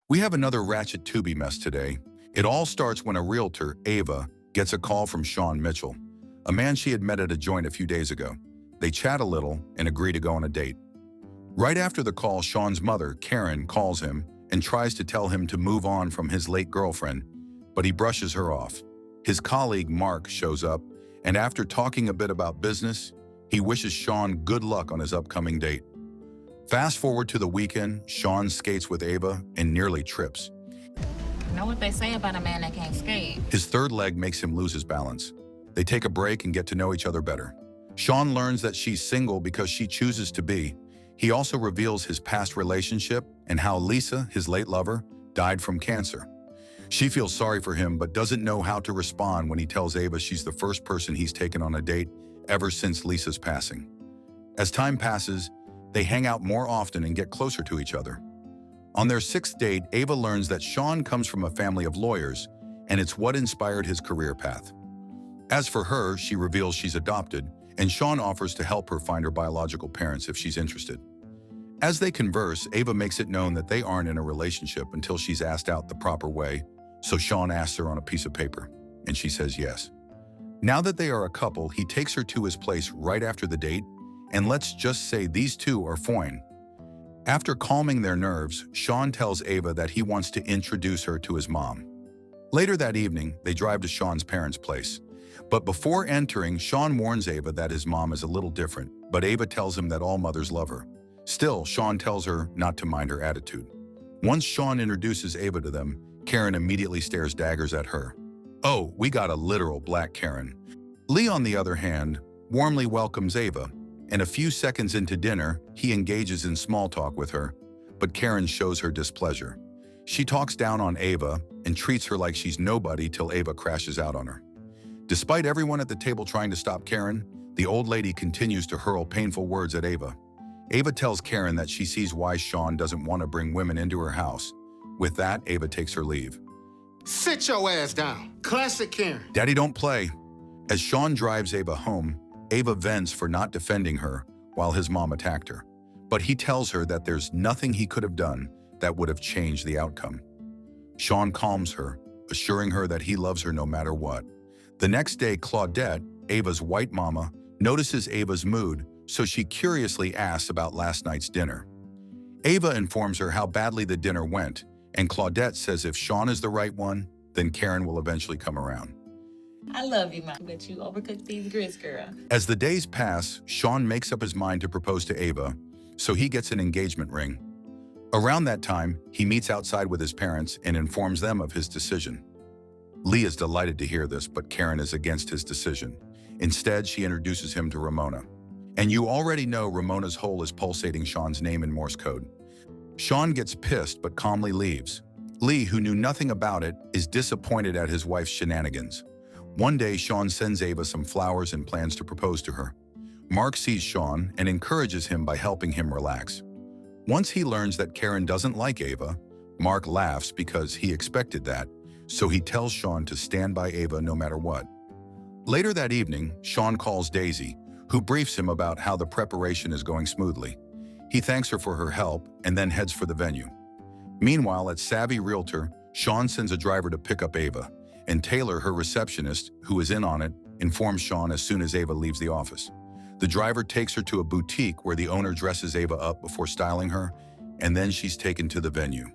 We have another ratchet tubi mess today. It all starts when a realtor, Ava, gets a call from Sean Mitchell, a man she had met at a joint a few days ago. They chat a little and agree to go on a date. Right after the call, Sean's mother, Karen, calls him and tries to tell him to move on from his late girlfriend, but he brushes her off. His colleague, Mark, shows up, and after talking a bit about business, he wishes Sean good luck on his upcoming date. Fast forward to the weekend, Sean skates with Ava and nearly trips. Know what they say about a man that can't skate. His third leg makes him lose his balance. They take a break and get to know each other better. Sean learns that she's single because she chooses to be. He also reveals his past relationship and how Lisa, his late lover, died from cancer. She feels sorry for him but doesn't know how to respond when he tells Ava she's the first person he's taken on a date ever since Lisa's passing. As time passes, they hang out more often and get closer to each other. On their sixth date, Ava learns that Sean comes from a family of lawyers, and it's what inspired his career path. As for her, she reveals she's adopted, and Sean offers to help her find her biological parents if she's interested. As they converse, Ava makes it known that they aren't in a relationship until she's asked out the proper way, so Sean asks her on a piece of paper, and she says yes. Now that they are a couple, he takes her to his place right after the date, and let's just say these two are fine. After calming their nerves, Sean tells Ava that he wants to introduce her to his mom. Later that evening, they drive to Sean's parents' place. But before entering, Sean warns Ava that his mom is a little different, but Ava tells him that all mothers love her. Still, Sean tells her not to mind her attitude. Once Sean introduces Ava to them, Karen immediately stares daggers at her. Oh, we got a literal black Karen. Lee, on the other hand, warmly welcomes Ava, and a few seconds into dinner, he engages in small talk with her, but Karen shows her displeasure. She talks down on Ava and treats her like she's nobody till Ava crashes out on her. Despite everyone at the table trying to stop Karen, the old lady continues to hurl painful words at Ava. Ava tells Karen that she sees why Sean doesn't want to bring women into her house. With that, Ava takes her leave. Sit your ass down. Classic Karen. Daddy, don't play. As Sean drives Ava home, Ava vents for not defending her while his mom attacked her. But he tells her that there's nothing he could have done that would have changed the outcome. Sean calms her, assuring her that he loves her no matter what. The next day, Claudette, Ava's white mama, notices Ava's mood, so she curiously asks about last night's dinner. Ava informs her how badly the dinner went, and Claudette says if Sean is the right one, then Karen will eventually come around. I love you, Mom, but you overcooked these grits, girl. As the days pass, Sean makes up his mind to propose to Ava, so he gets an engagement ring. Around that time, he meets outside with his parents and informs them of his decision. Lee is delighted to hear this, but Karen is against his decision. Instead, she introduces him to Ramona. And you already know Ramona's hole is pulsating Sean's name in Morse code. Sean gets pissed but calmly leaves. Lee, who knew nothing about it, is disappointed at his wife's shenanigans. One day, Sean sends Ava some flowers and plans to propose to her. Mark sees Sean and encourages him by helping him relax. Once he learns that Karen doesn't like Ava, Mark laughs because he expected that, so he tells Sean to stand by Ava no matter what. Later that evening, Sean calls Daisy, who briefs him about how the preparation is going smoothly. He thanks her for her help and then heads for the venue. Meanwhile, at Savvy Realtor, Sean sends a driver to pick up Ava, and Taylor, her receptionist, who is in on it, informs Sean as soon as Ava leaves the office. The driver takes her to a boutique where the owner dresses Ava up before styling her, and then she's taken to the venue.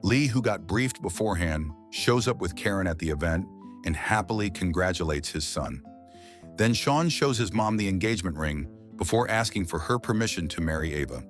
Lee, who got briefed beforehand, shows up with Karen at the event and happily congratulates his son. Then Sean shows his mom the engagement ring before asking for her permission to marry Ava.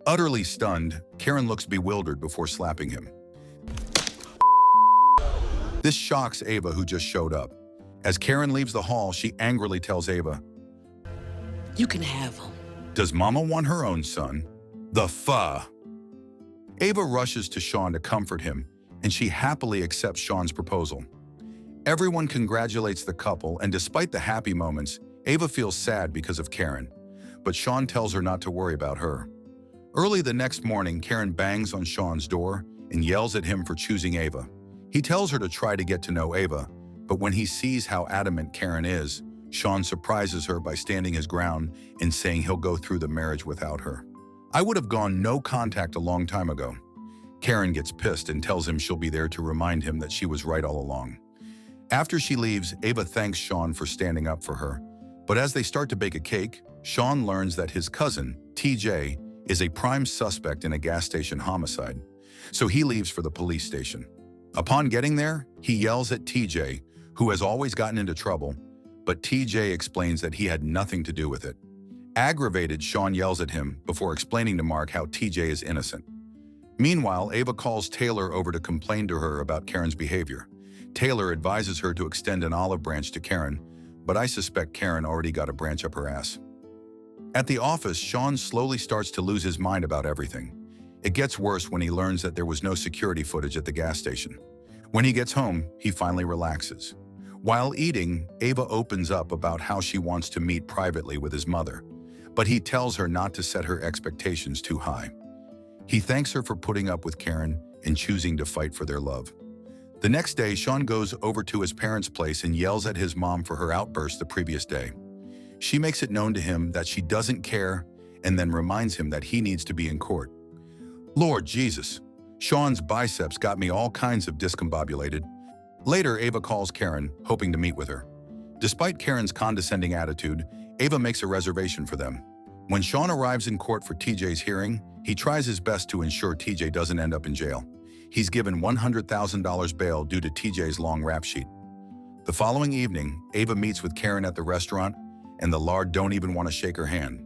Utterly stunned, Karen looks bewildered before slapping him. This shocks Ava, who just showed up. As Karen leaves the hall, she angrily tells Ava, "You can have him." "Does Mama want her own son? The fuh." Ava rushes to Sean to comfort him, and she happily accepts Sean's proposal. Everyone congratulates the couple, and despite the happy moments, Ava feels sad because of Karen. But Sean tells her not to worry about her. Early the next morning, Karen bangs on Sean's door and yells at him for choosing Ava. He tells her to try to get to know Ava, but when he sees how adamant Karen is, Sean surprises her by standing his ground and saying he'll go through the marriage without her. I would have gone no contact a long time ago. Karen gets pissed and tells him she'll be there to remind him that she was right all along. After she leaves, Ava thanks Sean for standing up for her. But as they start to bake a cake, Sean learns that his cousin, TJ, is a prime suspect in a gas station homicide. So he leaves for the police station. Upon getting there, he yells at TJ, who has always gotten into trouble, but TJ explains that he had nothing to do with it. Aggravated, Sean yells at him before explaining to Mark how TJ is innocent. Meanwhile, Ava calls Taylor over to complain to her about Karen's behavior. Taylor advises her to extend an olive branch to Karen, but I suspect Karen already got a branch up her ass. At the office, Sean slowly starts to lose his mind about everything. It gets worse when he learns that there was no security footage at the gas station. When he gets home, he finally relaxes. While eating, Ava opens up about how she wants to meet privately with his mother, but he tells her not to set her expectations too high. He thanks her for putting up with Karen and choosing to fight for their love. The next day, Sean goes over to his parents' place and yells at his mom for her outburst the previous day. She makes it known to him that she doesn't care and then reminds him that he needs to be in court. Lord Jesus, Sean's biceps got me all kinds of discombobulated. Later, Ava calls Karen, hoping to meet with her. Despite Karen's condescending attitude, Ava makes a reservation for them. When Sean arrives in court for TJ's hearing, he tries his best to ensure TJ doesn't end up in jail. He's given $100,000 bail due to TJ's long rap sheet. The following evening, Ava meets with Karen at the restaurant, and the Lard don't even want to shake her hand.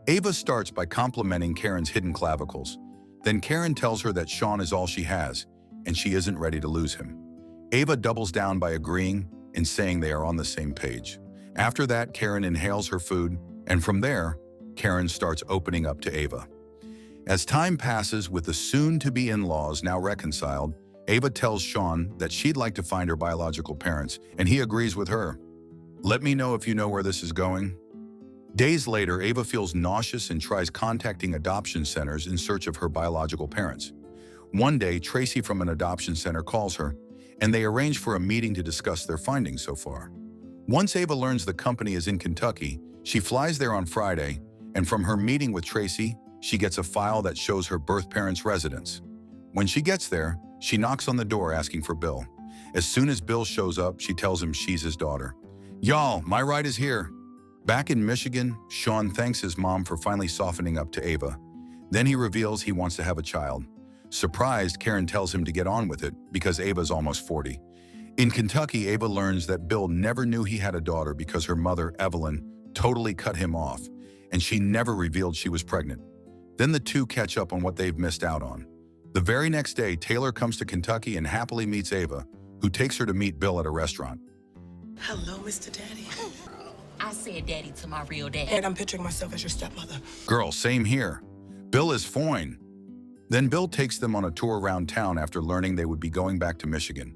Ava starts by complimenting Karen's hidden clavicles. Then Karen tells her that Sean is all she has, and she isn't ready to lose him. Ava doubles down by agreeing and saying they are on the same page. After that, Karen inhales her food, and from there, Karen starts opening up to Ava. As time passes with the soon-to-be in-laws now reconciled, Ava tells Sean that she'd like to find her biological parents, and he agrees with her. Let me know if you know where this is going. Days later, Ava feels nauseous and tries contacting adoption centers in search of her biological parents. One day, Tracy from an adoption center calls her, and they arrange for a meeting to discuss their findings so far. Once Ava learns the company is in Kentucky, she flies there on Friday, and from her meeting with Tracy, she gets a file that shows her birth parents' residence. When she gets there, she knocks on the door asking for Bill. As soon as Bill shows up, she tells him she's his daughter. Y'all, my ride is here. Back in Michigan, Sean thanks his mom for finally softening up to Ava. Then he reveals he wants to have a child. Surprised, Karen tells him to get on with it because Ava's almost 40. In Kentucky, Ava learns that Bill never knew he had a daughter because her mother, Evelyn, totally cut him off, and she never revealed she was pregnant. Then the two catch up on what they've missed out on. The very next day, Taylor comes to Kentucky and happily meets Ava, who takes her to meet Bill at a restaurant. Hello, Mr. Daddy. I said daddy to my real dad. And I'm picturing myself as your stepmother. Girl, same here. Bill is fine. Then Bill takes them on a tour around town after learning they would be going back to Michigan.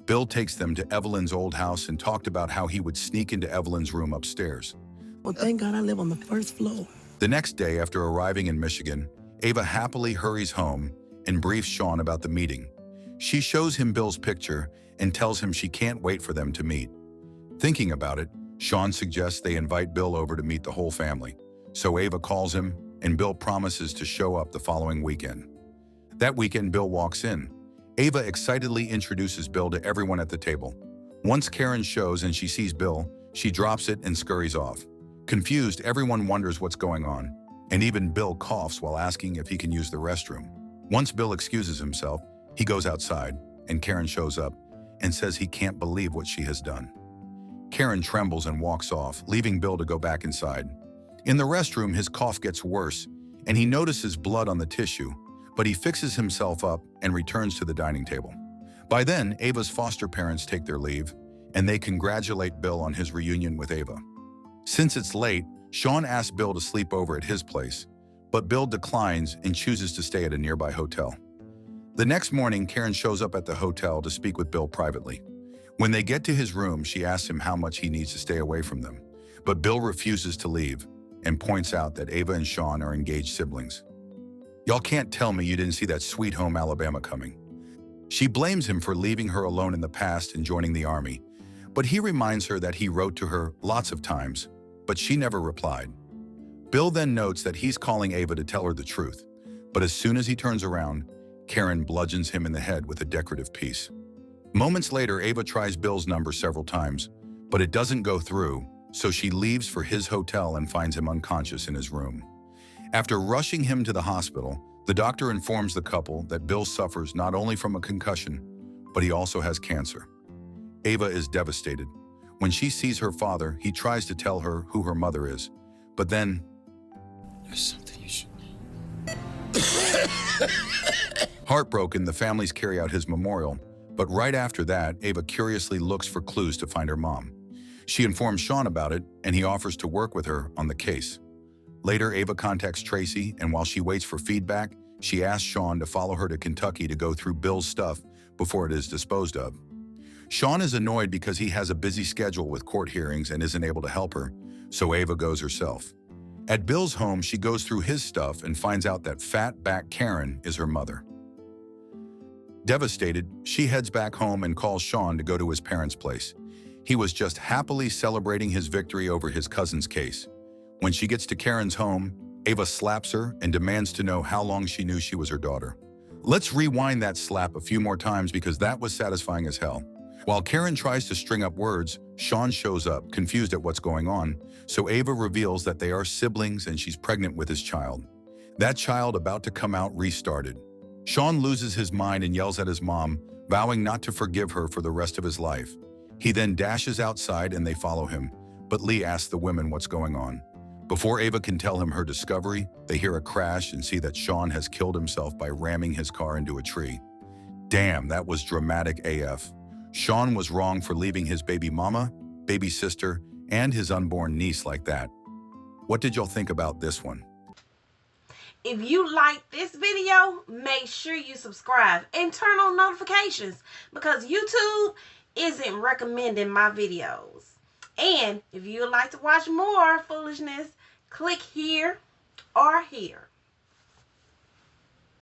Bill takes them to Evelyn's old house and talked about how he would sneak into Evelyn's room upstairs. Well, thank God I live on the first floor. The next day, after arriving in Michigan, Ava happily hurries home and briefs Sean about the meeting. She shows him Bill's picture and tells him she can't wait for them to meet. Thinking about it, Sean suggests they invite Bill over to meet the whole family. So Ava calls him, and Bill promises to show up the following weekend. That weekend, Bill walks in. Ava excitedly introduces Bill to everyone at the table. Once Karen shows and she sees Bill, she drops it and scurries off. Confused, everyone wonders what's going on, and even Bill coughs while asking if he can use the restroom. Once Bill excuses himself, he goes outside, and Karen shows up and says he can't believe what she has done. Karen trembles and walks off, leaving Bill to go back inside. In the restroom, his cough gets worse, and he notices blood on the tissue, but he fixes himself up and returns to the dining table. By then, Ava's foster parents take their leave, and they congratulate Bill on his reunion with Ava. Since it's late, Sean asks Bill to sleep over at his place, but Bill declines and chooses to stay at a nearby hotel. The next morning, Karen shows up at the hotel to speak with Bill privately. When they get to his room, she asks him how much he needs to stay away from them, but Bill refuses to leave and points out that Ava and Sean are engaged siblings. Y'all can't tell me you didn't see that Sweet Home Alabama coming. She blames him for leaving her alone in the past and joining the army, but he reminds her that he wrote to her lots of times, but she never replied. Bill then notes that he's calling Ava to tell her the truth, but as soon as he turns around, Karen bludgeons him in the head with a decorative piece. Moments later, Ava tries Bill's number several times, but it doesn't go through, so she leaves for his hotel and finds him unconscious in his room. After rushing him to the hospital, the doctor informs the couple that Bill suffers not only from a concussion, but he also has cancer. Ava is devastated. When she sees her father, he tries to tell her who her mother is, but then... There's something you should know. Heartbroken, the families carry out his memorial, but right after that, Ava curiously looks for clues to find her mom. She informs Sean about it, and he offers to work with her on the case. Later, Ava contacts Tracy, and while she waits for feedback, she asks Sean to follow her to Kentucky to go through Bill's stuff before it is disposed of. Sean is annoyed because he has a busy schedule with court hearings and isn't able to help her, so Ava goes herself. At Bill's home, she goes through his stuff and finds out that fat-back Karen is her mother. Devastated, she heads back home and calls Sean to go to his parents' place. He was just happily celebrating his victory over his cousin's case. When she gets to Karen's home, Ava slaps her and demands to know how long she knew she was her daughter. Let's rewind that slap a few more times because that was satisfying as hell. While Karen tries to string up words, Sean shows up, confused at what's going on, so Ava reveals that they are siblings and she's pregnant with his child. That child about to come out restarted. Sean loses his mind and yells at his mom, vowing not to forgive her for the rest of his life. He then dashes outside and they follow him, but Lee asks the women what's going on. Before Ava can tell him her discovery, they hear a crash and see that Sean has killed himself by ramming his car into a tree. Damn, that was dramatic AF. Sean was wrong for leaving his baby mama, baby sister, and his unborn niece like that. What did y'all think about this one? If you like this video, make sure you subscribe and turn on notifications because YouTube isn't recommending my videos. And if you would like to watch more foolishness, click here or here.